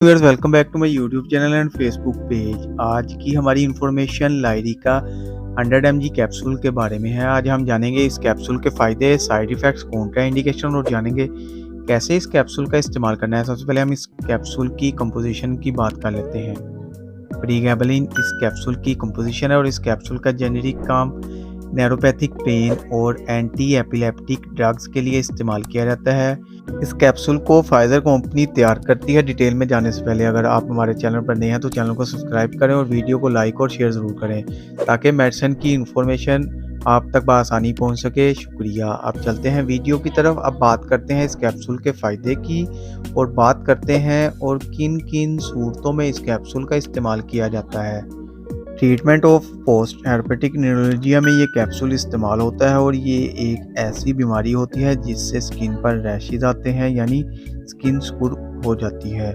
Viewers welcome back to my YouTube channel and Facebook page. आज की हमारी information लाइरिका 100 mg capsule के बारे में है। आज हम जानेंगे इस कैप्सूल के फ़ायदे, साइड इफ़ेक्ट्स, कॉन्ट्रा इंडिकेशन और जानेंगे कैसे इस कैप्सूल का इस्तेमाल करना है। सबसे पहले हम इस कैप्सूल की कंपोजिशन की बात कर लेते हैं। प्रीगैबलिन इस कैप्सूल की कंपोजिशन है और इस कैप्सूल का जेनेरिक काम नैरोपैथिक पेन और एंटी एपिलेप्टिक ड्रग्स के लिए इस्तेमाल किया जाता है। इस कैप्सूल को फाइजर कंपनी तैयार करती है। डिटेल में जाने से पहले अगर आप हमारे चैनल पर नए हैं तो चैनल को सब्सक्राइब करें और वीडियो को लाइक और शेयर ज़रूर करें ताकि मेडिसिन की इंफॉर्मेशन आप तक बआसानी पहुंच सके। शुक्रिया। अब चलते हैं वीडियो की तरफ। अब बात करते हैं इस कैप्सूल के फ़ायदे की और बात करते हैं और किन किन सूरतों में इस कैप्सूल का इस्तेमाल किया जाता है। ट्रीटमेंट ऑफ पोस्ट हेरेपेटिक न्यूरोलजिया में ये कैप्सूल इस्तेमाल होता है और ये एक ऐसी बीमारी होती है जिससे स्किन पर रैशेज आते हैं, यानी स्किन सुर्ख हो जाती है